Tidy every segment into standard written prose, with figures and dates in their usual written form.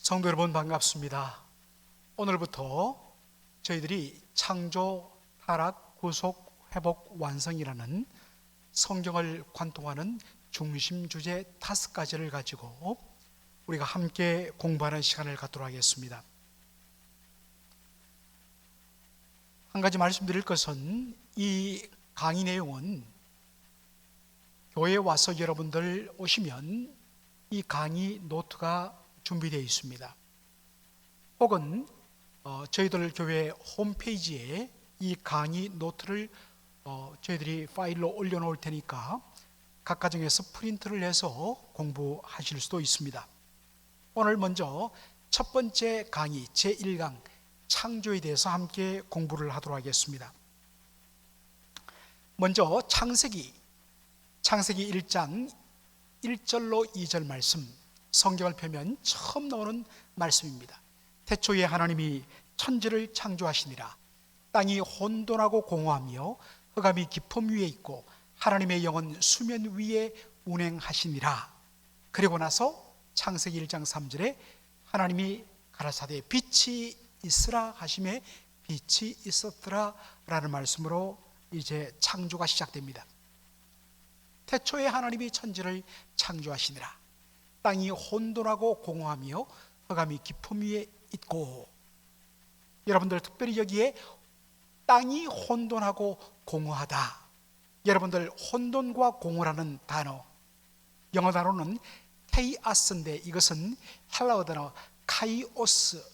성도 여러분 반갑습니다. 오늘부터 저희들이 창조, 타락, 구속, 회복, 완성이라는 성경을 관통하는 중심 주제 5가지를 가지고 우리가 함께 공부하는 시간을 갖도록 하겠습니다. 한 가지 말씀드릴 것은 이 강의 내용은 교회에 와서 여러분들 오시면 이 강의 노트가 준비되어 있습니다. 혹은 저희들 교회 홈페이지에 이 강의 노트를 저희들이 파일로 올려놓을 테니까 각 가정에서 프린트를 해서 공부하실 수도 있습니다. 오늘 먼저 첫 번째 강의 제1강 창조에 대해서 함께 공부를 하도록 하겠습니다. 먼저 창세기 1장 1절로 2절 말씀, 성경을 펴면 처음 나오는 말씀입니다. 태초에 하나님이 천지를 창조하시니라. 땅이 혼돈하고 공허하며 흑암이 깊음 위에 있고 하나님의 영은 수면 위에 운행하시니라. 그리고 나서 창세기 1장 3절에 하나님이 가라사대 빛이 있으라 하심에 빛이 있었더라 라는 말씀으로 이제 창조가 시작됩니다. 태초에 하나님이 천지를 창조하시니라. 땅이 혼돈하고 공허하며 흑암이 깊음 위에 있고, 여러분들 특별히 여기에 땅이 혼돈하고 공허하다. 여러분들 혼돈과 공허라는 단어, 영어 단어는 테이아스인데 이것은 헬라어 단어 카이오스,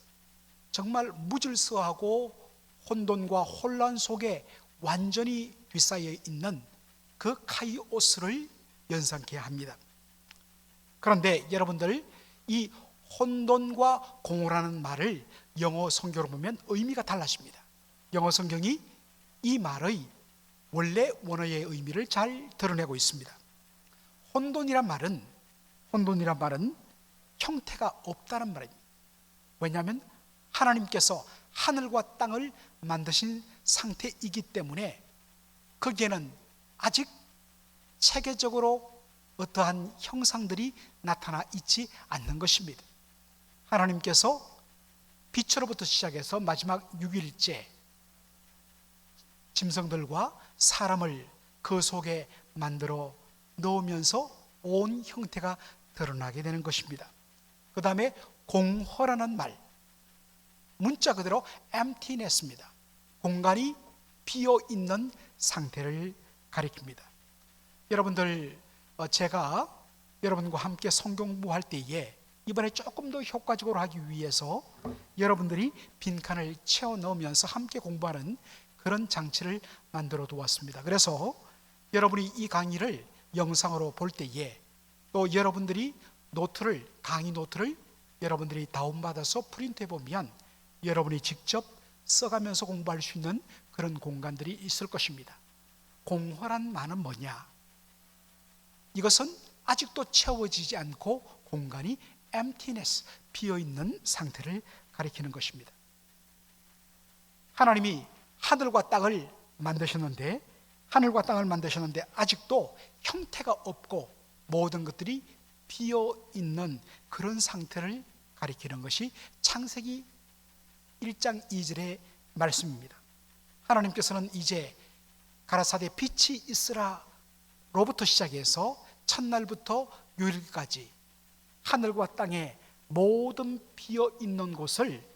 정말 무질서하고 혼돈과 혼란 속에 완전히 뒤싸여 있는 그 카이오스를 연상케 합니다. 그런데 여러분들 이 혼돈과 공허라는 말을 영어 성경으로 보면 의미가 달라집니다. 영어 성경이 이 말의 원래 원어의 의미를 잘 드러내고 있습니다. 혼돈이란 말은 형태가 없다는 말입니다. 왜냐하면 하나님께서 하늘과 땅을 만드신 상태이기 때문에 거기에는 아직 체계적으로 어떠한 형상들이 나타나 있지 않는 것입니다. 하나님께서 빛으로부터 시작해서 마지막 6일째 짐승들과 사람을 그 속에 만들어 넣으면서 온 형태가 드러나게 되는 것입니다. 그 다음에 공허라는 말, 문자 그대로 emptiness입니다. 공간이 비어있는 상태를 가리킵니다. 여러분들, 제가 여러분과 함께 성경 공부할 때에 이번에 조금 더 효과적으로 하기 위해서 여러분들이 빈칸을 채워 넣으면서 함께 공부하는 그런 장치를 만들어 두었습니다. 그래서 여러분이 이 강의를 영상으로 볼 때에 또 여러분들이 강의 노트를 여러분들이 다운받아서 프린트해 보면 여러분이 직접 써가면서 공부할 수 있는 그런 공간들이 있을 것입니다. 공허란 말은 뭐냐? 이것은 아직도 채워지지 않고 공간이 emptiness, 비어있는 상태를 가리키는 것입니다. 하나님이 하늘과 땅을 만드셨는데 아직도 형태가 없고 모든 것들이 비어있는 그런 상태를 가리키는 것이 창세기 1장 2절의 말씀입니다. 하나님께서는 이제 가라사대 빛이 있으라 로부터 시작해서 첫날부터 요일까지 하늘과 땅의 모든 비어있는 곳을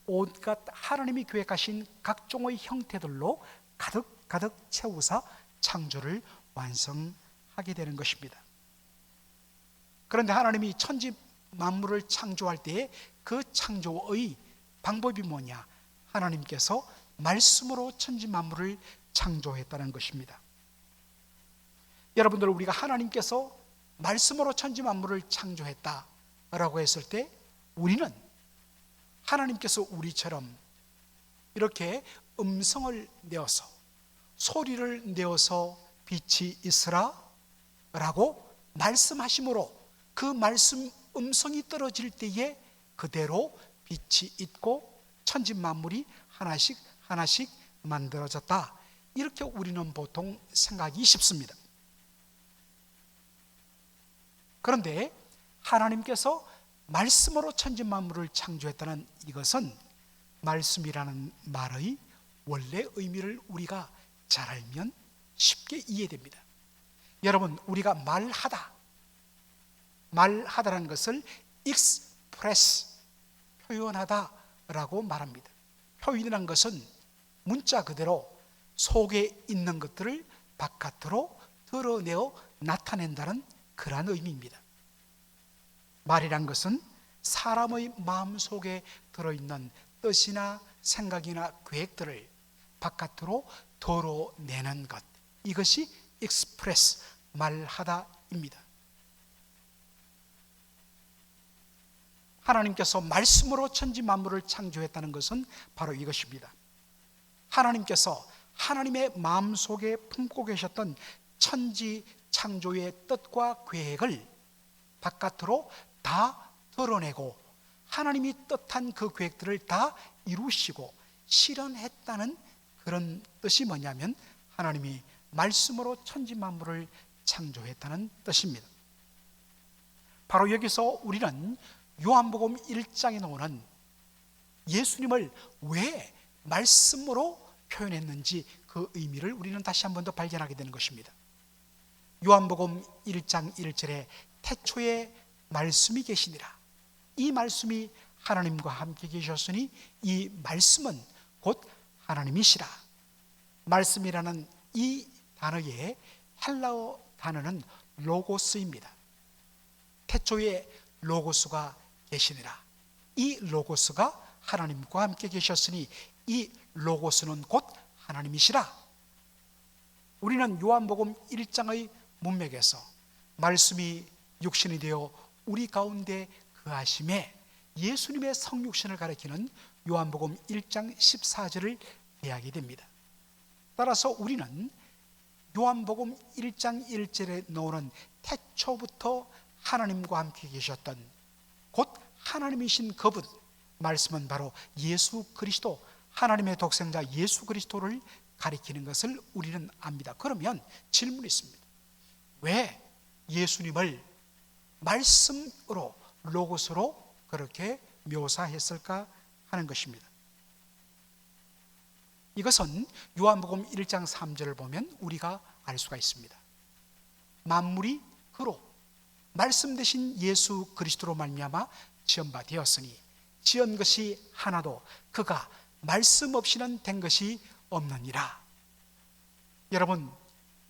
온갖 하나님이 계획하신 각종의 형태들로 가득 채우사 창조를 완성하게 되는 것입니다. 그런데 하나님이 천지 만물을 창조할 때에 그 창조의 방법이 뭐냐? 하나님께서 말씀으로 천지 만물을 창조했다는 것입니다. 여러분들, 우리가 하나님께서 말씀으로 천지 만물을 창조했다라고 했을 때 우리는 하나님께서 우리처럼 이렇게 음성을 내어서 소리를 내어서 빛이 있으라 라고 말씀하심으로 그 말씀 음성이 떨어질 때에 그대로 빛이 있고 천지 만물이 하나씩 만들어졌다, 이렇게 우리는 보통 생각이 쉽습니다. 그런데 하나님께서 말씀으로 천지 만물을 창조했다는 이것은 말씀이라는 말의 원래 의미를 우리가 잘 알면 쉽게 이해됩니다. 여러분, 우리가 말하다라는 것을 express, 표현하다라고 말합니다. 표현이라는 것은 문자 그대로 속에 있는 것들을 바깥으로 드러내어 나타낸다는 그러한 의미입니다. 말이란 것은 사람의 마음속에 들어있는 뜻이나 생각이나 계획들을 바깥으로 드러내는 것, 이것이 express, 말하다입니다. 하나님께서 말씀으로 천지 만물을 창조했다는 것은 바로 이것입니다. 하나님께서 하나님의 마음속에 품고 계셨던 천지 창조의 뜻과 계획을 바깥으로 다 드러내고 하나님이 뜻한 그 계획들을 다 이루시고 실현했다는 그런 뜻이 뭐냐면 하나님이 말씀으로 천지 만물을 창조했다는 뜻입니다. 바로 여기서 우리는 요한복음 1장에 나오는 예수님을 왜 말씀으로 표현했는지 그 의미를 우리는 다시 한 번 더 발견하게 되는 것입니다. 요한복음 1장 1절에 태초에 말씀이 계시니라. 이 말씀이 하나님과 함께 계셨으니 이 말씀은 곧 하나님이시라. 말씀이라는 이 단어의 헬라어 단어는 로고스입니다. 태초에 로고스가 계시니라. 이 로고스가 하나님과 함께 계셨으니 이 로고스는 곧 하나님이시라. 우리는 요한복음 1장의 문맥에서 말씀이 육신이 되어 우리 가운데 거하심에 예수님의 성육신을 가리키는 요한복음 1장 14절을 대하게 됩니다. 따라서 우리는 요한복음 1장 1절에 나오는 태초부터 하나님과 함께 계셨던 곧 하나님이신 그분, 말씀은 바로 예수 그리스도, 하나님의 독생자 예수 그리스도를 가리키는 것을 우리는 압니다. 그러면 질문이 있습니다. 왜 예수님을 말씀으로, 로고스로 그렇게 묘사했을까 하는 것입니다. 이것은 요한복음 1장 3절을 보면 우리가 알 수가 있습니다. 만물이 그로 말씀 되신 예수 그리스도로 말미암아 지은 바 되었으니 지은 것이 하나도 그가 말씀 없이는 된 것이 없느니라. 여러분,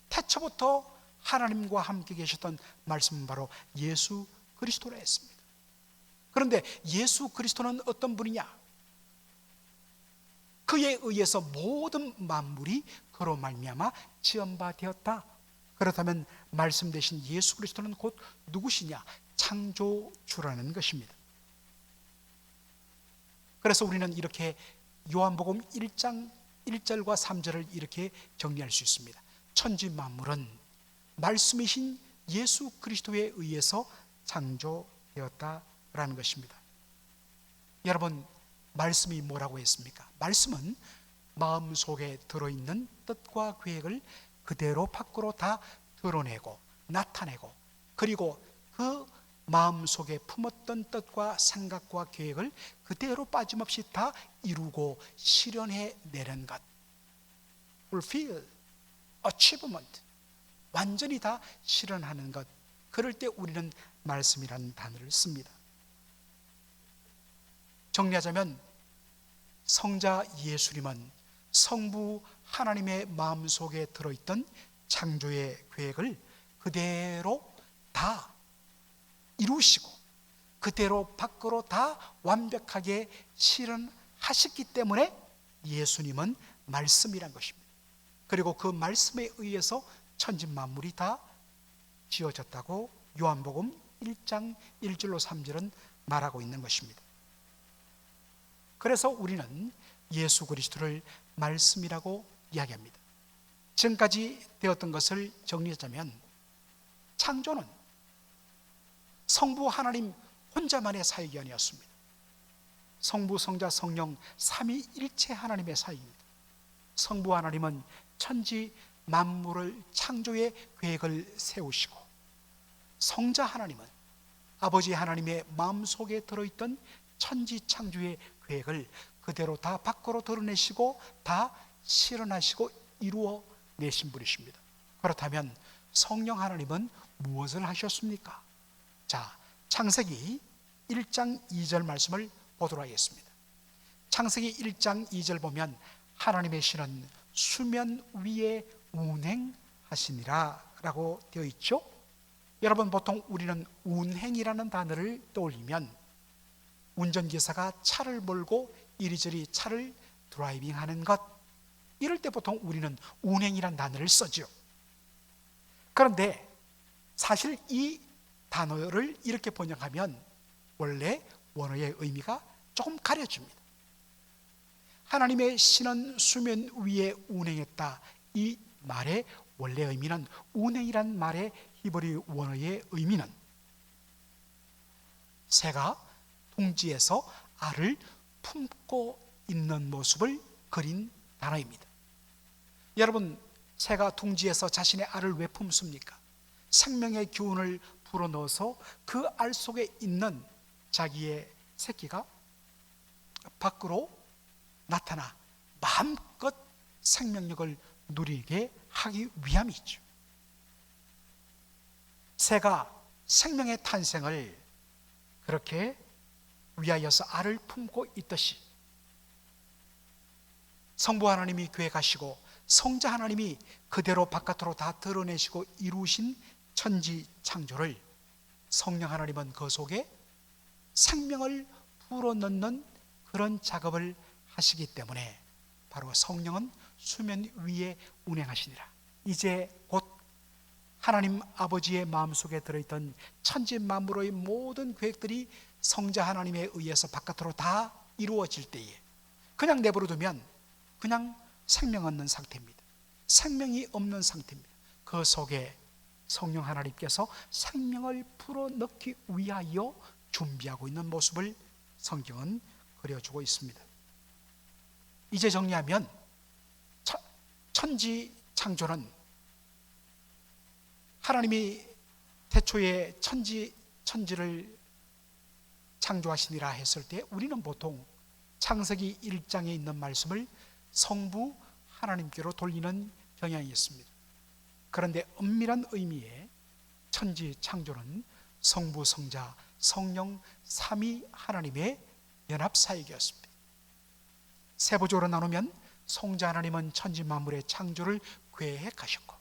태초부터 하나님과 함께 계셨던 말씀은 바로 예수 그리스도라 했습니다. 그런데 예수 그리스도는 어떤 분이냐? 그에 의해서 모든 만물이 그로 말미암아 지은 바 되었다. 그렇다면 말씀 되신 예수 그리스도는 곧 누구시냐? 창조주라는 것입니다. 그래서 우리는 이렇게 요한복음 1장 1절과 3절을 이렇게 정리할 수 있습니다. 천지 만물은 말씀이신 예수 그리스도에 의해서 창조되었다라는 것입니다. 여러분, 말씀이 뭐라고 했습니까? 말씀은 마음속에 들어있는 뜻과 계획을 그대로 밖으로 다 드러내고 나타내고, 그리고 그 마음속에 품었던 뜻과 생각과 계획을 그대로 빠짐없이 다 이루고 실현해내는 것, fulfill, achievement, 완전히 다 실현하는 것. 그럴 때 우리는 말씀이라는 단어를 씁니다. 정리하자면 성자 예수님은 성부 하나님의 마음속에 들어있던 창조의 계획을 그대로 다 이루시고 그대로 밖으로 다 완벽하게 실현하셨기 때문에 예수님은 말씀이란 것입니다. 그리고 그 말씀에 의해서 천지 만물이 다 지어졌다고 요한복음 1장 1절로 3절은 말하고 있는 것입니다. 그래서 우리는 예수 그리스도를 말씀이라고 이야기합니다. 지금까지 되었던 것을 정리하자면 창조는 성부 하나님 혼자만의 사역이 아니었습니다. 성부, 성자, 성령 삼위일체 하나님의 사역입니다. 성부 하나님은 천지 만물을 창조의 계획을 세우시고, 성자 하나님은 아버지 하나님의 마음속에 들어있던 천지창조의 계획을 그대로 다 밖으로 드러내시고 다 실현하시고 이루어내신 분이십니다. 그렇다면 성령 하나님은 무엇을 하셨습니까? 자, 창세기 1장 2절 말씀을 보도록 하겠습니다. 창세기 1장 2절 보면 하나님의 신은 수면 위에 운행하시니라 라고 되어 있죠. 여러분, 보통 우리는 운행이라는 단어를 떠올리면 운전기사가 차를 몰고 이리저리 차를 드라이빙하는 것, 이럴 때 보통 우리는 운행이라는 단어를 쓰죠. 그런데 사실 이 단어를 이렇게 번역하면 원래 원어의 의미가 조금 가려집니다. 하나님의 신은 수면 위에 운행했다, 이 말의 원래 의미는, 운행이란 말의 히브리 원어의 의미는 새가 둥지에서 알을 품고 있는 모습을 그린 단어입니다. 여러분, 새가 둥지에서 자신의 알을 왜 품습니까? 생명의 기운을 불어넣어서 그 알 속에 있는 자기의 새끼가 밖으로 나타나 마음껏 생명력을 누리게 하기 위함이죠. 새가 생명의 탄생을 그렇게 위하여서 알을 품고 있듯이 성부 하나님이 계획하시고 성자 하나님이 그대로 바깥으로 다 드러내시고 이루신 천지 창조를 성령 하나님은 그 속에 생명을 불어넣는 그런 작업을 하시기 때문에 바로 성령은 수면 위에 운행하시니라. 이제 곧 하나님 아버지의 마음속에 들어있던 천지 만물의 모든 계획들이 성자 하나님에 의해서 바깥으로 다 이루어질 때에 그냥 내버려 두면 그냥 생명 없는 상태입니다. 생명이 없는 상태입니다. 그 속에 성령 하나님께서 생명을 불어넣기 위하여 준비하고 있는 모습을 성경은 그려주고 있습니다. 이제 정리하면 천지 창조는 하나님이 태초에 천지를 창조하시니라 했을 때 우리는 보통 창세기 1장에 있는 말씀을 성부 하나님께로 돌리는 경향이 있습니다. 그런데 엄밀한 의미의 천지 창조는 성부, 성자, 성령 삼위 하나님의 연합 사역이었습니다. 세부적으로 나누면 성자 하나님은 천지 만물의 창조를 계획하셨고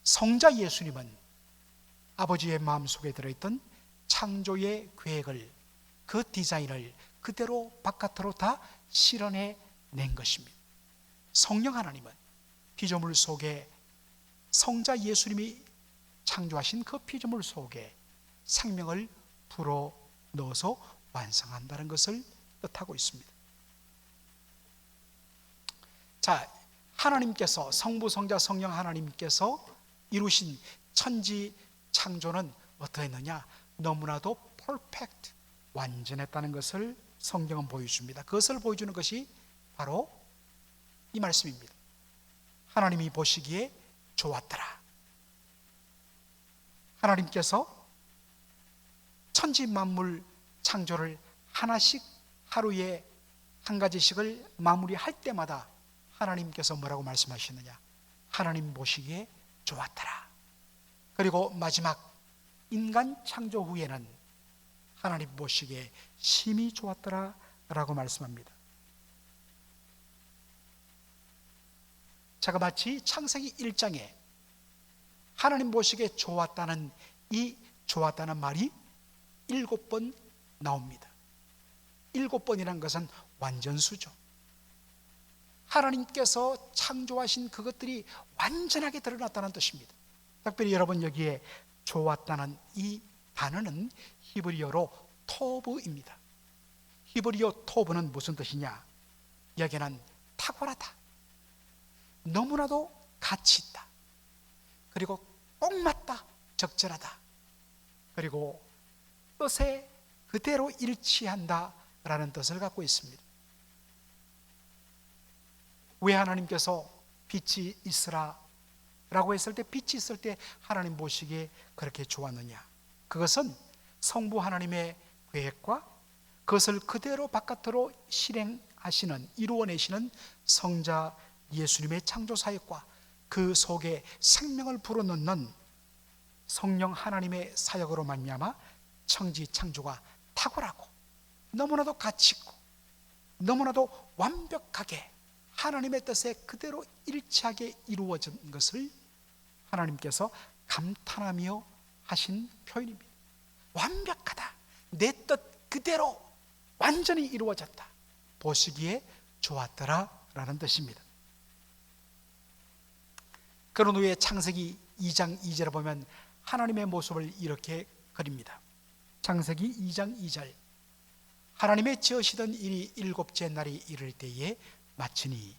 성자 예수님은 아버지의 마음속에 들어있던 창조의 계획을, 그 디자인을 그대로 바깥으로 다 실현해낸 것입니다. 성령 하나님은 피조물 속에 성자 예수님이 창조하신 그 피조물 속에 생명을 불어넣어서 완성한다는 것을 뜻하고 있습니다. 자, 하나님께서, 성부, 성자, 성령 하나님께서 이루신 천지 창조는 어떠했느냐? 너무나도 퍼펙트, 완전했다는 것을 성경은 보여줍니다. 그것을 보여주는 것이 바로 이 말씀입니다. 하나님이 보시기에 좋았더라. 하나님께서 천지 만물 창조를 하나씩, 하루에 한 가지씩을 마무리할 때마다 하나님께서 뭐라고 말씀하시느냐? 하나님 보시기에 좋았더라. 그리고 마지막 인간 창조 후에는 하나님 보시기에 심히 좋았더라 라고 말씀합니다. 제가 마치 창세기 1장에 하나님 보시기에 좋았다는 이 좋았다는 말이 7번 나옵니다. 7번이라는 것은 완전수죠. 하나님께서 창조하신 그것들이 완전하게 드러났다는 뜻입니다. 특별히 여러분, 여기에 좋았다는 이 단어는 히브리어로 토브입니다. 히브리어 토브는 무슨 뜻이냐? 여기는 탁월하다, 너무나도 가치 있다, 그리고 꼭 맞다, 적절하다, 그리고 뜻에 그대로 일치한다 라는 뜻을 갖고 있습니다. 왜 하나님께서 빛이 있으라 라고 했을 때, 빛이 있을 때 하나님 보시기에 그렇게 좋았느냐? 그것은 성부 하나님의 계획과 그것을 그대로 바깥으로 실행하시는, 이루어내시는 성자 예수님의 창조 사역과 그 속에 생명을 불어넣는 성령 하나님의 사역으로 말미암아 천지 창조가 탁월하고 너무나도 가치 있고 너무나도 완벽하게 하나님의 뜻에 그대로 일치하게 이루어진 것을 하나님께서 감탄하며 하신 표현입니다. 완벽하다, 내 뜻 그대로 완전히 이루어졌다, 보시기에 좋았더라 라는 뜻입니다. 그런 후에 창세기 2장 2절에 보면 하나님의 모습을 이렇게 그립니다. 창세기 2장 2절, 하나님의 지으시던 일이 일곱째 날이 이를 때에 마치니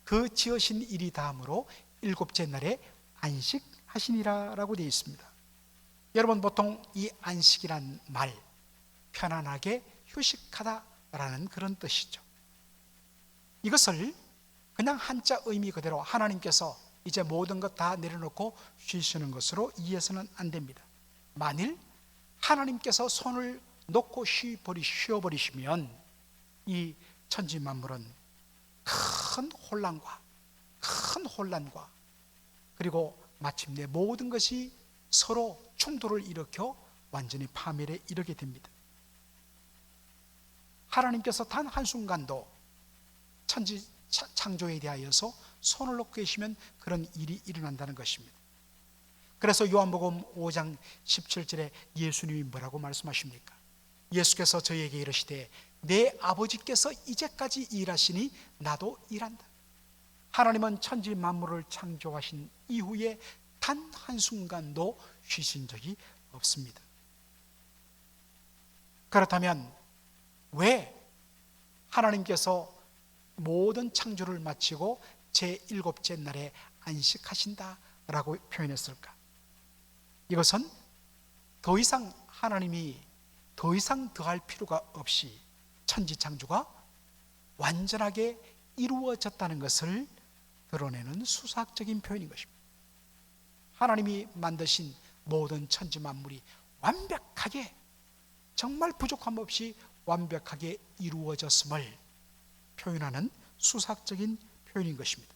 그 지으신 일이 다음으로 일곱째 날에 안식하시니라 라고 되어 있습니다. 여러분, 보통 이 안식이란 말, 편안하게 휴식하다라는 그런 뜻이죠. 이것을 그냥 한자 의미 그대로 하나님께서 이제 모든 것 다 내려놓고 쉬시는 것으로 이해해서는 안 됩니다. 만일 하나님께서 손을 놓고 쉬어버리시면 이 천지 만물은 큰 혼란과 그리고 마침내 모든 것이 서로 충돌을 일으켜 완전히 파멸에 이르게 됩니다. 하나님께서 단 한순간도 천지 창조에 대하여서 손을 놓고 계시면 그런 일이 일어난다는 것입니다. 그래서 요한복음 5장 17절에 예수님이 뭐라고 말씀하십니까? 예수께서 저희에게 이르시되 내 아버지께서 이제까지 일하시니 나도 일한다. 하나님은 천지 만물을 창조하신 이후에 단 한순간도 쉬신 적이 없습니다. 그렇다면 왜 하나님께서 모든 창조를 마치고 제7째 날에 안식하신다라고 표현했을까? 이것은 더 이상 하나님이 더 이상 더할 필요가 없이 천지 창조가 완전하게 이루어졌다는 것을 드러내는 수사학적인 표현인 것입니다. 하나님이 만드신 모든 천지 만물이 완벽하게, 정말 부족함 없이 완벽하게 이루어졌음을 표현하는 수사학적인 표현인 것입니다.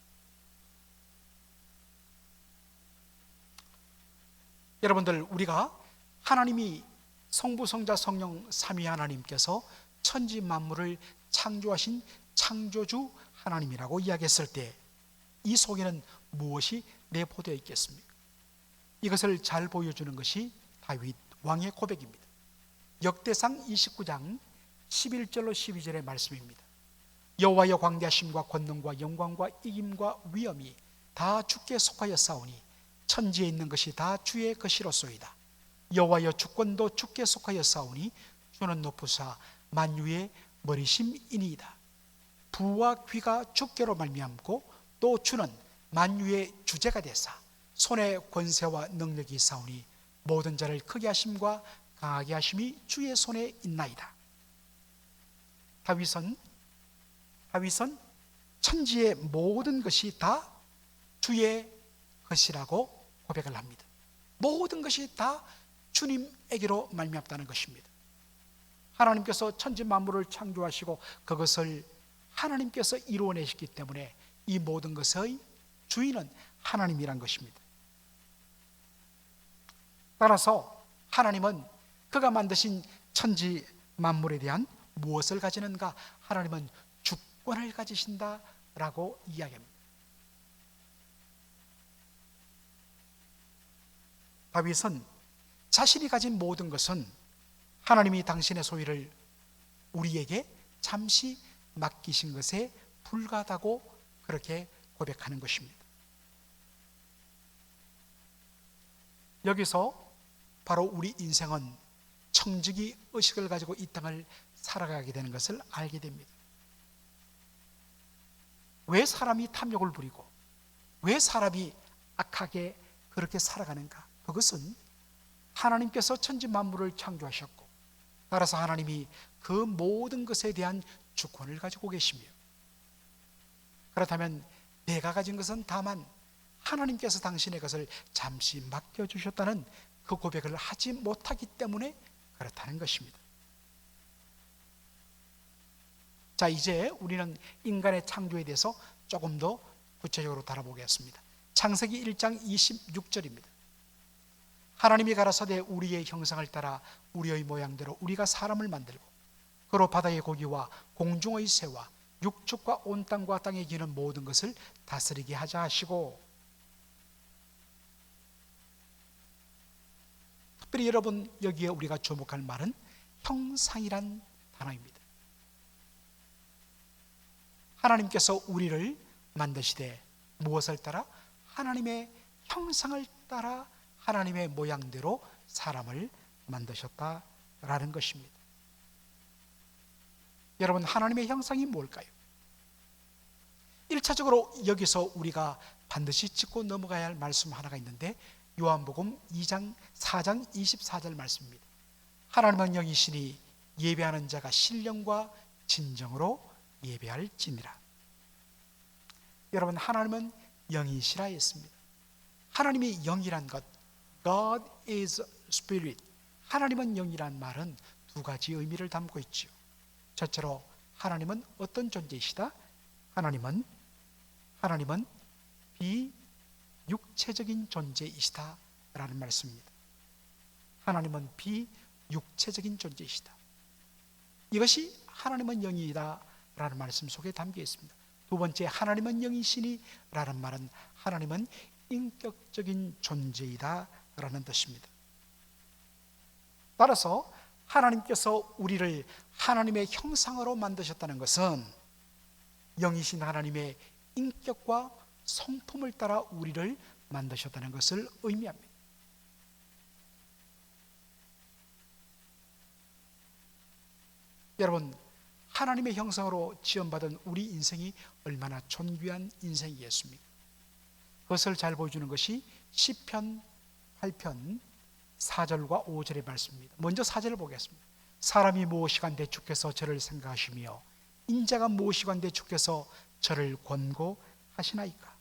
여러분들, 우리가 하나님이 성부, 성자, 성령 삼위 하나님께서 천지 만물을 창조하신 창조주 하나님이라고 이야기했을 때 이 속에는 무엇이 내포되어 있겠습니까? 이것을 잘 보여주는 것이 다윗 왕의 고백입니다. 역대상 29장 11절로 12절의 말씀입니다. 여호와의 광대하심과 권능과 영광과 이김과 위엄이 다 주께 속하여 싸우니 천지에 있는 것이 다 주의 것이로소이다. 여호와여 주권도 주께 속하여 싸우니 주는 높으사 만유의 머리심이니이다. 부와 귀가 주께로 말미암고 또 주는 만유의 주제가 되사 손에 권세와 능력이 싸우니 모든 자를 크게 하심과 강하게 하심이 주의 손에 있나이다. 다윗은 천지의 모든 것이 다 주의 것이라고 고백을 합니다. 모든 것이 다 주님에게로 말미암다는 것입니다. 하나님께서 천지 만물을 창조하시고 그것을 하나님께서 이루어내시기 때문에 이 모든 것의 주인은 하나님이란 것입니다. 따라서 하나님은 그가 만드신 천지 만물에 대한 무엇을 가지는가? 하나님은 주권을 가지신다라고 이야기합니다. 다윗은 자신이 가진 모든 것은 하나님이 당신의 소유를 우리에게 잠시 맡기신 것에 불과하다고 그렇게 고백하는 것입니다. 여기서 바로 우리 인생은 청지기 의식을 가지고 이 땅을 살아가게 되는 것을 알게 됩니다. 왜 사람이 탐욕을 부리고 왜 사람이 악하게 그렇게 살아가는가? 그것은 하나님께서 천지 만물을 창조하셨고 따라서 하나님이 그 모든 것에 대한 주권을 가지고 계시며 그렇다면 내가 가진 것은 다만 하나님께서 당신의 것을 잠시 맡겨주셨다는 그 고백을 하지 못하기 때문에 그렇다는 것입니다. 자, 이제 우리는 인간의 창조에 대해서 조금 더 구체적으로 다뤄보겠습니다. 창세기 1장 26절입니다. 하나님이 가라사대 우리의 형상을 따라 우리의 모양대로 우리가 사람을 만들고 그로 바다의 고기와 공중의 새와 육축과 온 땅과 땅에 기는 모든 것을 다스리게 하자 하시고, 특별히 여러분 여기에 우리가 주목할 말은 형상이란 단어입니다. 하나님께서 우리를 만드시되 무엇을 따라? 하나님의 형상을 따라 하나님의 모양대로 사람을 만드셨다라는 것입니다. 여러분, 하나님의 형상이 뭘까요? 1차적으로 여기서 우리가 반드시 짚고 넘어가야 할 말씀 하나가 있는데, 요한복음 4장 24절 말씀입니다. 하나님은 영이시니 예배하는 자가 신령과 진정으로 예배할지니라. 여러분, 하나님은 영이시라 했습니다. 하나님이 영이란 것, God is Spirit, 하나님은 영이란 말은 두 가지 의미를 담고 있지요. 첫째로 하나님은 어떤 존재이시다? 하나님은 비육체적인 존재이시다 라는 말씀입니다. 하나님은 비육체적인 존재이시다. 이것이 하나님은 영이다 라는 말씀 속에 담겨 있습니다. 두 번째, 하나님은 영이시니 라는 말은 하나님은 인격적인 존재이다 라는 뜻입니다. 따라서 하나님께서 우리를 하나님의 형상으로 만드셨다는 것은 영이신 하나님의 인격과 성품을 따라 우리를 만드셨다는 것을 의미합니다. 여러분, 하나님의 형상으로 지음받은 우리 인생이 얼마나 존귀한 인생이겠습니까? 그것을 잘 보여주는 것이 시편 8편 4절과 5절의 말씀입니다. 먼저 4절을 보겠습니다. 사람이 무엇이간데 주께서 저를 생각하시며 인자가 무엇이간데 주께서 저를 권고하시나이까.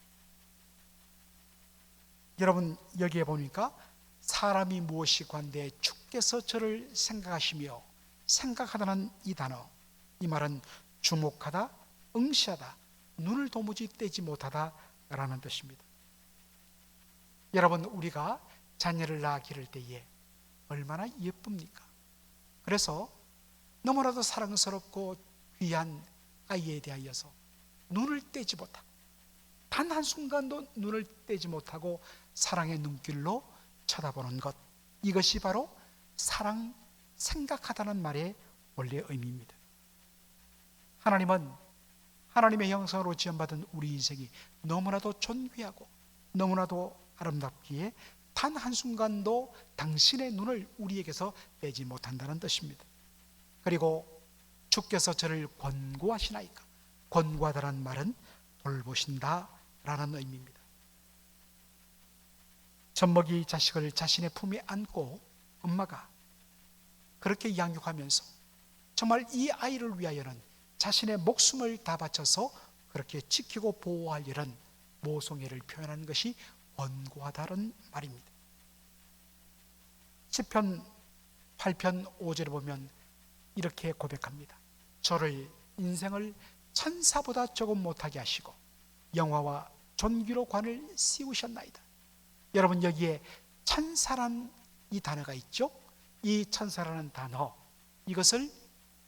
여러분, 여기에 보니까 사람이 무엇이간데 주께서 저를 생각하시며, 생각하다는 이 단어, 이 말은 주목하다, 응시하다, 눈을 도무지 떼지 못하다 라는 뜻입니다. 여러분, 우리가 자녀를 낳아 기를 때에 얼마나 예쁩니까? 그래서 너무나도 사랑스럽고 귀한 아이에 대하여서 눈을 떼지 못하고, 단 한순간도 눈을 떼지 못하고 사랑의 눈길로 쳐다보는 것, 이것이 바로 사랑, 생각하다는 말의 원래 의미입니다. 하나님은 하나님의 형상으로 지음받은 우리 인생이 너무나도 존귀하고 너무나도 아름답기에 단 한순간도 당신의 눈을 우리에게서 떼지 못한다는 뜻입니다. 그리고 주께서 저를 권고하시나이까. 권고하다는 말은 돌보신다 라는 의미입니다. 젖먹이 자식을 자신의 품에 안고 엄마가 그렇게 양육하면서 정말 이 아이를 위하여는 자신의 목숨을 다 바쳐서 그렇게 지키고 보호하려는 모성애를 표현하는 것이 권고하다는 말입니다. 시편 8편 5절에 보면 이렇게 고백합니다. 저를, 인생을 천사보다 조금 못하게 하시고 영화와 존귀로 관을 씌우셨나이다. 여러분, 여기에 천사란 이 단어가 있죠. 이 천사라는 단어, 이것을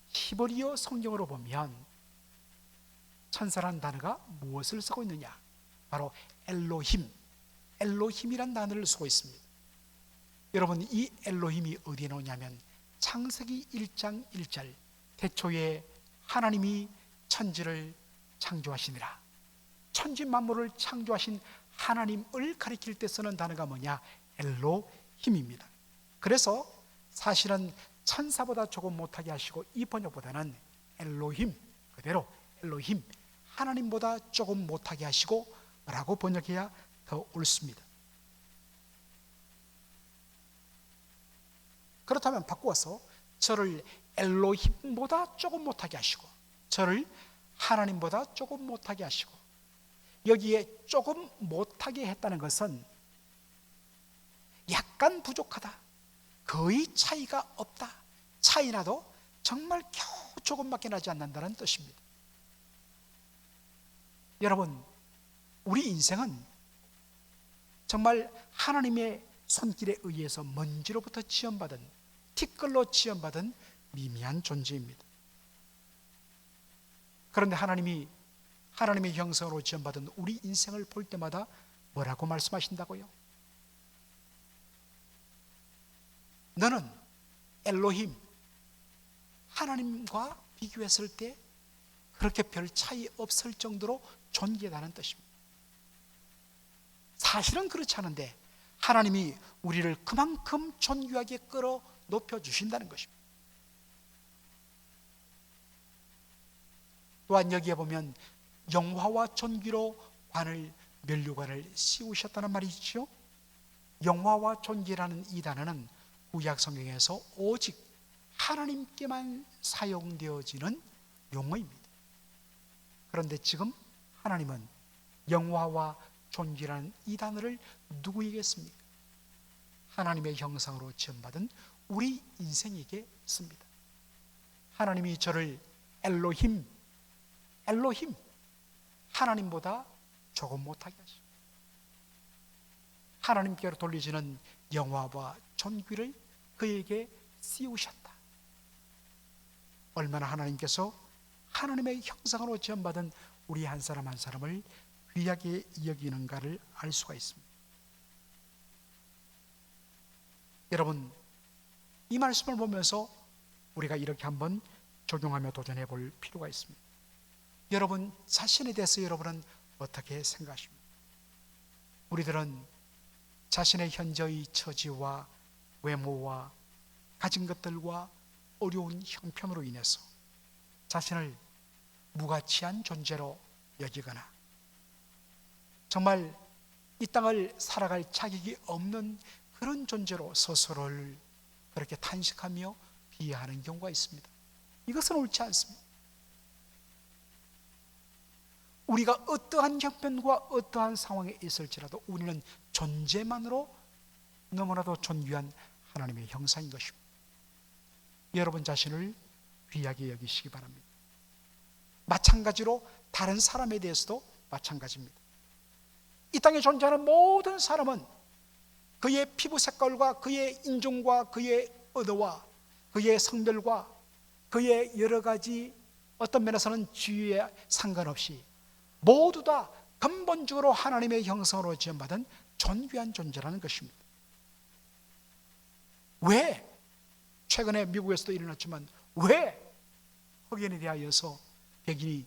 히브리어 성경으로 보면 천사라는 단어가 무엇을 쓰고 있느냐? 바로 엘로힘, 엘로힘이란 단어를 쓰고 있습니다. 여러분, 이 엘로힘이 어디에 나오냐면 창세기 1장 1절, 태초에 하나님이 천지를 창조하시니라. 천지 만물을 창조하신 하나님을 가리킬 때 쓰는 단어가 뭐냐? 엘로힘입니다. 그래서 사실은 천사보다 조금 못하게 하시고, 이 번역보다는 엘로힘, 그대로 엘로힘, 하나님보다 조금 못하게 하시고 라고 번역해야 더 옳습니다. 그렇다면 바꾸어서 저를 엘로힘보다 조금 못하게 하시고, 저를 하나님보다 조금 못하게 하시고, 여기에 조금 못하게 했다는 것은 약간 부족하다, 거의 차이가 없다, 차이 나도 정말 겨우 조금밖에 나지 않는다는 뜻입니다. 여러분, 우리 인생은 정말 하나님의 손길에 의해서 먼지로부터 지원받은, 티끌로 지원받은 미미한 존재입니다. 그런데 하나님의 형상으로 지원받은 우리 인생을 볼 때마다 뭐라고 말씀하신다고요? 너는 엘로힘, 하나님과 비교했을 때 그렇게 별 차이 없을 정도로 존귀하다는 뜻입니다. 사실은 그렇지 않은데 하나님이 우리를 그만큼 존귀하게 끌어 높여 주신다는 것입니다. 또한 여기에 보면 영화와 존귀로 면류관을 씌우셨다는 말이죠. 영화와 존귀라는 이 단어는 구약 성경에서 오직 하나님께만 사용되어지는 용어입니다. 그런데 지금 하나님은 영화와 존귀라는 이 단어를 누구에게 씁니까? 하나님의 형상으로 지음받은 우리 인생에게 씁니다. 하나님이 저를 엘로힘, 하나님보다 조금 못하게 하시고 하나님께로 돌리지는 영화와 존귀를 그에게 씌우셨다. 얼마나 하나님께서 하나님의 형상으로 지음받은 우리 한 사람 한 사람을 귀하게 여기는가를 알 수가 있습니다. 여러분, 이 말씀을 보면서 우리가 이렇게 한번 적용하며 도전해 볼 필요가 있습니다. 여러분 자신에 대해서 여러분은 어떻게 생각하십니까? 우리들은 자신의 현재의 처지와 외모와 가진 것들과 어려운 형편으로 인해서 자신을 무가치한 존재로 여기거나 정말 이 땅을 살아갈 자격이 없는 그런 존재로 스스로를 그렇게 탄식하며 비하하는 경우가 있습니다. 이것은 옳지 않습니다. 우리가 어떠한 형편과 어떠한 상황에 있을지라도 우리는 존재만으로 너무나도 존귀한 하나님의 형상인 것입니다. 여러분 자신을 귀하게 여기시기 바랍니다. 마찬가지로 다른 사람에 대해서도 마찬가지입니다. 이 땅에 존재하는 모든 사람은 그의 피부 색깔과 그의 인종과 그의 언어와 그의 성별과 그의 여러 가지 어떤 면에서는 지위에 상관없이 모두 다 근본적으로 하나님의 형상으로 지음받은 존귀한 존재라는 것입니다. 왜? 최근에 미국에서도 일어났지만 왜 흑인에 대하여서 백인이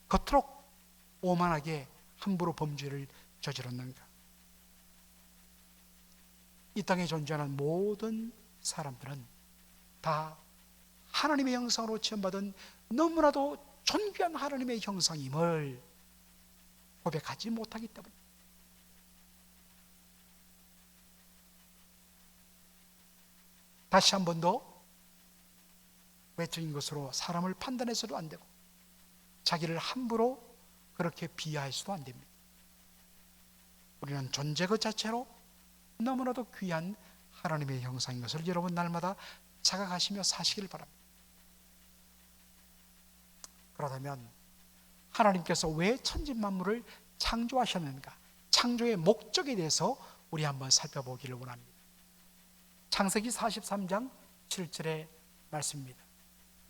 그토록 오만하게 함부로 범죄를 저질렀는가? 이 땅에 존재하는 모든 사람들은 다 하나님의 형상으로 지음받은 너무나도 존귀한 하나님의 형상임을 고백하지 못하기 때문에 다시 한 번 더 외적인 것으로 사람을 판단해서도 안 되고 자기를 함부로 그렇게 비하해서도 안 됩니다. 우리는 존재 그 자체로 너무나도 귀한 하나님의 형상인 것을 여러분 날마다 자각하시며 사시길 바랍니다. 그렇다면 하나님께서 왜 천지만물을 창조하셨는가? 창조의 목적에 대해서 우리 한번 살펴보기를 원합니다. 창세기 43장 7절의 말씀입니다.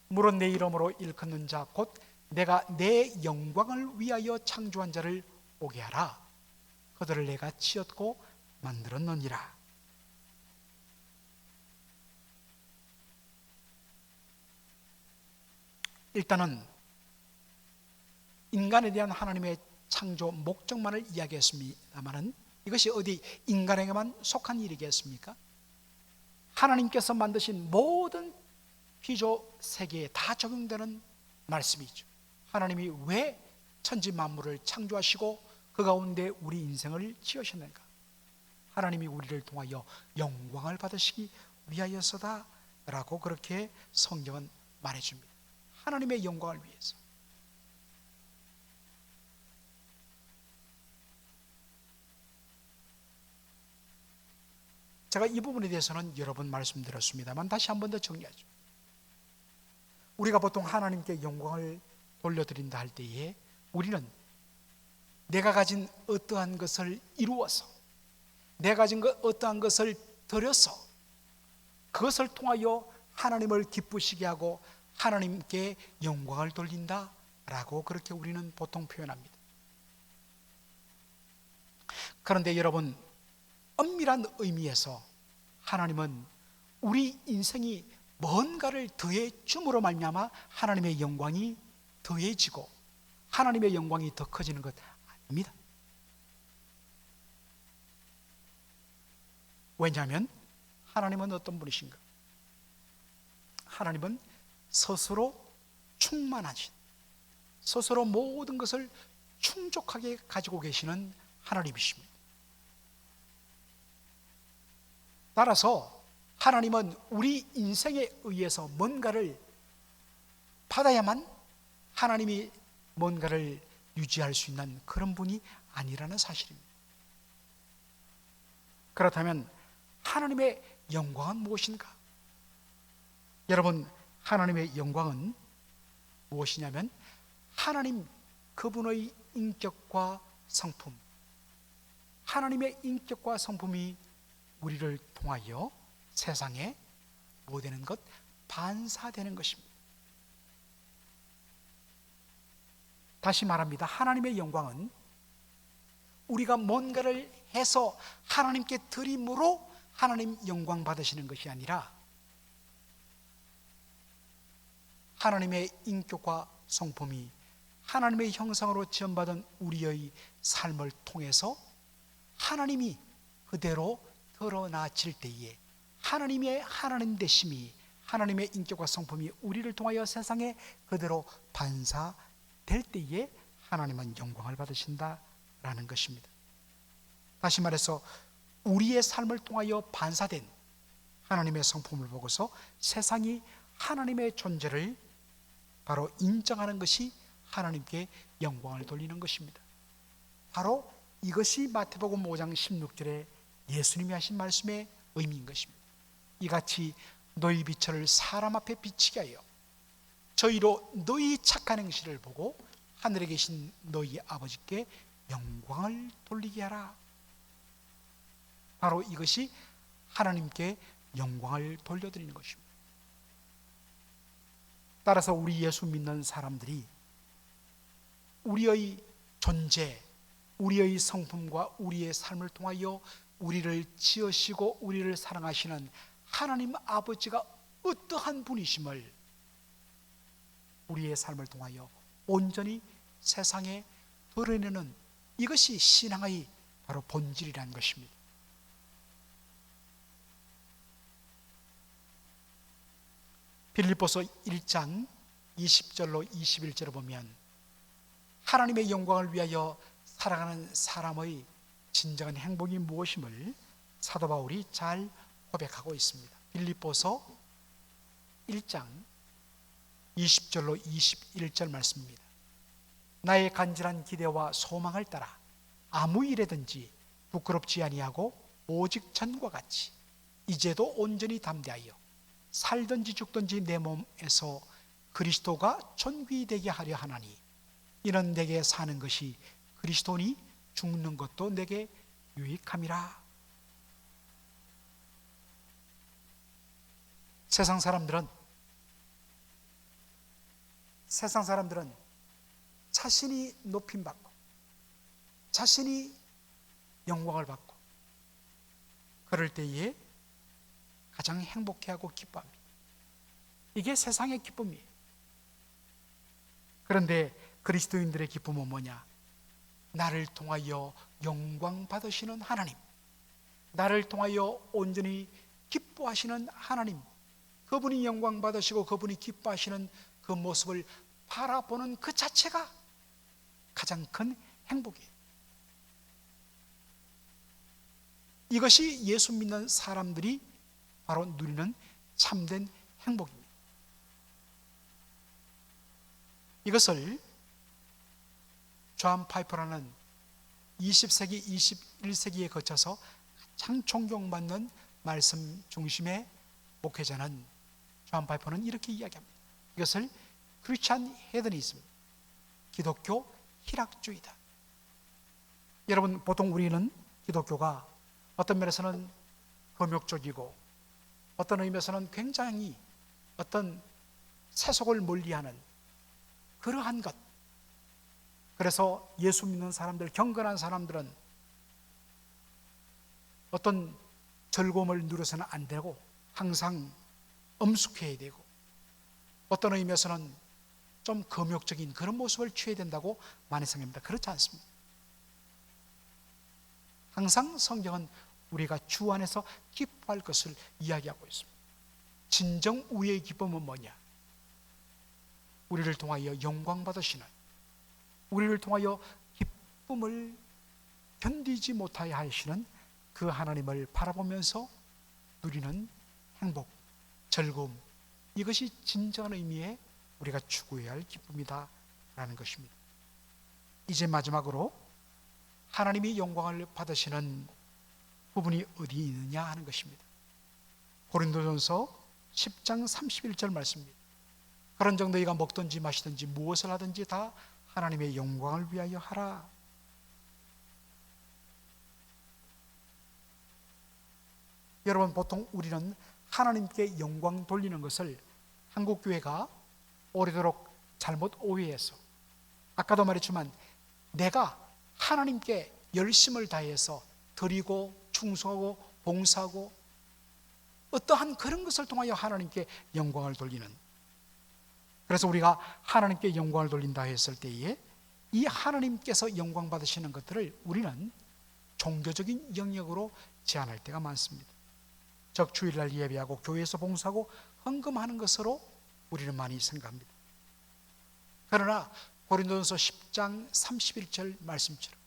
물은 내 이름으로 일컫는 자 곧 내가 내 영광을 위하여 창조한 자를 오게 하라. 그들을 내가 지었고 만들었느니라. 일단은 인간에 대한 하나님의 창조 목적만을 이야기했습니다마는 이것이 어디 인간에게만 속한 일이겠습니까? 하나님께서 만드신 모든 피조 세계에 다 적용되는 말씀이죠. 하나님이 왜 천지 만물을 창조하시고 그 가운데 우리 인생을 지으셨는가? 하나님이 우리를 통하여 영광을 받으시기 위하여서다 라고 그렇게 성경은 말해줍니다. 하나님의 영광을 위해서. 제가 이 부분에 대해서는 여러 번 말씀드렸습니다만 다시 한 번 더 정리하죠. 우리가 보통 하나님께 영광을 돌려드린다 할 때에 우리는 내가 가진 어떠한 것을 이루어서, 내가 가진 어떠한 것을 드려서 그것을 통하여 하나님을 기쁘시게 하고 하나님께 영광을 돌린다라고 그렇게 우리는 보통 표현합니다. 그런데 여러분, 엄밀한 의미에서 하나님은 우리 인생이 뭔가를 더해 줌으로 말미암아 하나님의 영광이 더해지고 하나님의 영광이 더 커지는 것 아닙니다. 왜냐하면 하나님은 어떤 분이신가? 하나님은 스스로 충만하신, 스스로 모든 것을 충족하게 가지고 계시는 하나님이십니다. 따라서 하나님은 우리 인생에 의해서 뭔가를 받아야만 하나님이 뭔가를 유지할 수 있는 그런 분이 아니라는 사실입니다. 그렇다면 하나님의 영광은 무엇인가? 여러분, 하나님의 영광은 무엇이냐면 하나님 그분의 인격과 성품, 하나님의 인격과 성품이 우리를 통하여 세상에 뭐 되는 것? 반사되는 것입니다. 다시 말합니다. 하나님의 영광은 우리가 뭔가를 해서 하나님께 드림으로 하나님 영광 받으시는 것이 아니라 하나님의 인격과 성품이 하나님의 형상으로 지음받은 우리의 삶을 통해서 하나님이 그대로 드러나질 때에 하나님의 하나님 되심이, 하나님의 인격과 성품이 우리를 통하여 세상에 그대로 반사될 때에 하나님은 영광을 받으신다라는 것입니다. 다시 말해서 우리의 삶을 통하여 반사된 하나님의 성품을 보고서 세상이 하나님의 존재를 바로 인정하는 것이 하나님께 영광을 돌리는 것입니다. 바로 이것이 마태복음 5장 16절에 예수님이 하신 말씀의 의미인 것입니다. 이같이 너희 빛을 사람 앞에 비치게 하여 저희로 너희 착한 행실을 보고 하늘에 계신 너희 아버지께 영광을 돌리게 하라. 바로 이것이 하나님께 영광을 돌려드리는 것입니다. 따라서 우리 예수 믿는 사람들이 우리의 존재, 우리의 성품과 우리의 삶을 통하여 우리를 지으시고 우리를 사랑하시는 하나님 아버지가 어떠한 분이심을 우리의 삶을 통하여 온전히 세상에 드러내는 이것이 신앙의 바로 본질이라는 것입니다. 빌립보서 1장 20절로 21절을 보면 하나님의 영광을 위하여 살아가는 사람의 진정한 행복이 무엇임을 사도 바울이 잘 고백하고 있습니다. 빌립보서 1장 20절로 21절 말씀입니다. 나의 간절한 기대와 소망을 따라 아무 일에든지 부끄럽지 아니하고 오직 전과 같이 이제도 온전히 담대하여 살든지 죽든지 내 몸에서 그리스도가 존귀되게 하려 하나니 이는 내게 사는 것이 그리스도니 죽는 것도 내게 유익함이라. 세상 사람들은 자신이 높임받고 자신이 영광을 받고 그럴 때에 가장 행복해하고 기뻐합니다. 이게 세상의 기쁨이에요. 그런데 그리스도인들의 기쁨은 뭐냐? 나를 통하여 영광 받으시는 하나님, 나를 통하여 온전히 기뻐하시는 하나님, 그분이 영광 받으시고 그분이 기뻐하시는 그 모습을 바라보는 그 자체가 가장 큰 행복이에요. 이것이 예수 믿는 사람들이 바로 누리는 참된 행복입니다. 이것을 존 파이퍼라는 20세기, 21세기에 거쳐서 가장 존경받는 말씀 중심의 목회자는 존 파이퍼는 이렇게 이야기합니다. 이것을 크리스찬 헤드니즘, 기독교 희락주의다. 여러분, 보통 우리는 기독교가 어떤 면에서는 금욕적이고 어떤 의미에서는 굉장히 어떤 세속을 멀리하는 그러한 것, 그래서 예수 믿는 사람들, 경건한 사람들은 어떤 즐거움을 누려서는 안 되고 항상 엄숙해야 되고 어떤 의미에서는 좀 금욕적인 그런 모습을 취해야 된다고 많이 생각합니다. 그렇지 않습니다. 항상 성경은 우리가 주 안에서 기뻐할 것을 이야기하고 있습니다. 진정 우리의 기쁨은 뭐냐? 우리를 통하여 영광 받으시는, 우리를 통하여 기쁨을 견디지 못하여 하시는 그 하나님을 바라보면서 누리는 행복, 즐거움, 이것이 진정한 의미의 우리가 추구해야 할 기쁨이다 라는 것입니다. 이제 마지막으로 하나님이 영광을 받으시는 부분이 어디 있느냐 하는 것입니다. 고린도전서 10장 31절 말씀입니다. 그런즉 너희가 먹든지 마시든지 무엇을 하든지 다 하나님의 영광을 위하여 하라. 여러분, 보통 우리는 하나님께 영광 돌리는 것을 한국교회가 오래도록 잘못 오해해서, 아까도 말했지만 내가 하나님께 열심을 다해서 드리고 충성하고 봉사하고 어떠한 그런 것을 통하여 하나님께 영광을 돌리는, 그래서 우리가 하나님께 영광을 돌린다 했을 때에 이 하나님께서 영광 받으시는 것들을 우리는 종교적인 영역으로 제한할 때가 많습니다. 즉 주일날 예배하고 교회에서 봉사하고 헌금하는 것으로 우리는 많이 생각합니다. 그러나 고린도전서 10장 31절 말씀처럼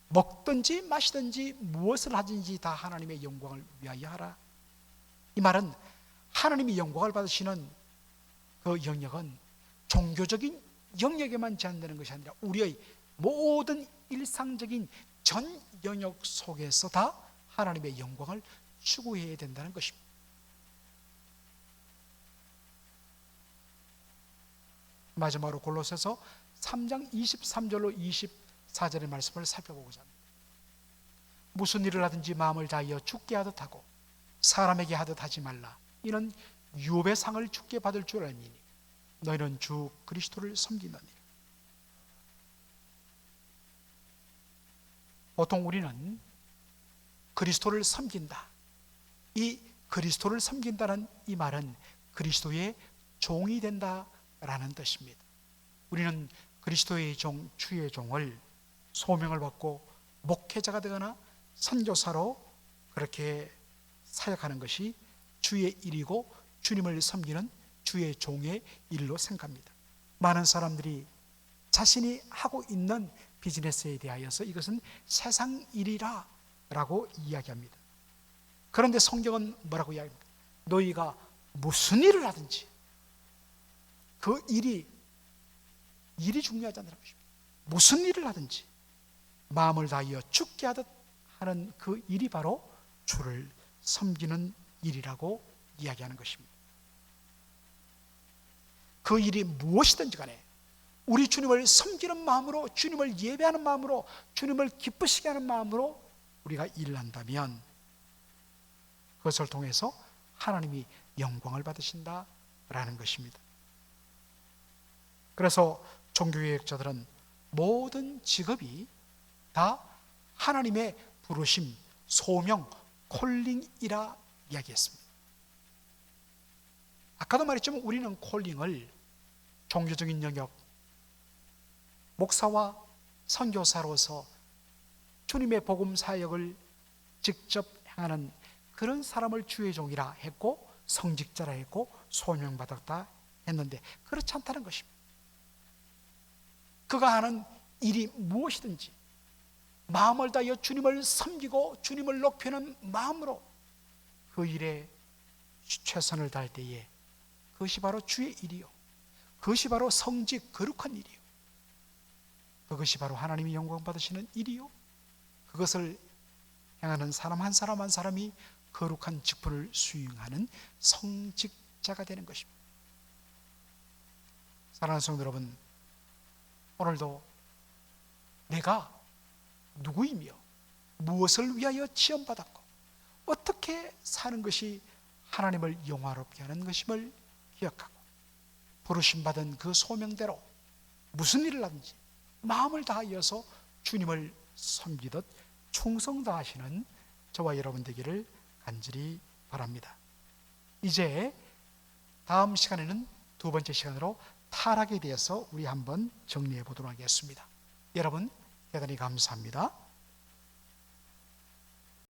먹든지 마시든지 무엇을 하든지 다 하나님의 영광을 위하여 하라. 이 말은 하나님이 영광을 받으시는 그 영역은 종교적인 영역에만 제한되는 것이 아니라 우리의 모든 일상적인 전 영역 속에서 다 하나님의 영광을 추구해야 된다는 것입니다. 마지막으로 골로새서 3장 23절로 24절의 말씀을 살펴보고자 합니다. 무슨 일을 하든지 마음을 다하여 주께 하듯 하고 사람에게 하듯 하지 말라. 이는 유업의 상을 주께 받을 줄 알미니 너희는 주 그리스도를 섬기느니라. 보통 우리는 그리스도를 섬긴다, 이 그리스도를 섬긴다는 이 말은 그리스도의 종이 된다라는 뜻입니다. 우리는 그리스도의 종, 주의 종을 소명을 받고 목회자가 되거나 선교사로 그렇게 사역하는 것이 주의 일이고 주님을 섬기는 주의 종의 일로 생각합니다. 많은 사람들이 자신이 하고 있는 비즈니스에 대하여서 이것은 세상 일이라 라고 이야기합니다. 그런데 성경은 뭐라고 이야기합니까? 너희가 무슨 일을 하든지 그 일이 중요하지 않다는 것입니다. 무슨 일을 하든지 마음을 다하여 주께 하듯 하는 그 일이 바로 주를 섬기는 일이라고 이야기하는 것입니다. 그 일이 무엇이든지 간에 우리 주님을 섬기는 마음으로, 주님을 예배하는 마음으로, 주님을 기쁘시게 하는 마음으로 우리가 일을 한다면 그것을 통해서 하나님이 영광을 받으신다라는 것입니다. 그래서 종교개혁자들은 모든 직업이 다 하나님의 부르심, 소명, 콜링이라 이야기했습니다. 아까도 말했지만 우리는 콜링을 종교적인 영역, 목사와 선교사로서 주님의 복음 사역을 직접 행하는 그런 사람을 주의 종이라 했고 성직자라 했고 소명받았다 했는데 그렇지 않다는 것입니다. 그가 하는 일이 무엇이든지 마음을 다하여 주님을 섬기고 주님을 높이는 마음으로 그 일에 최선을 다할 때에 그것이 바로 주의 일이요, 그것이 바로 성직 거룩한 일이요, 그것이 바로 하나님이 영광 받으시는 일이요, 그것을 행하는 사람 한 사람 한 사람이 거룩한 직분을 수행하는 성직자가 되는 것입니다. 사랑하는 성도 여러분, 오늘도 내가 누구이며 무엇을 위하여 지원받았고 어떻게 사는 것이 하나님을 영화롭게 하는 것임을 기억하고 부르심받은 그 소명대로 무슨 일을 하든지 마음을 다하여서 주님을 섬기듯 충성 다하시는 저와 여러분 되기를 간절히 바랍니다. 이제 다음 시간에는 두 번째 시간으로 타락에 대해서 우리 한번 정리해 보도록 하겠습니다. 여러분 대단히 감사합니다.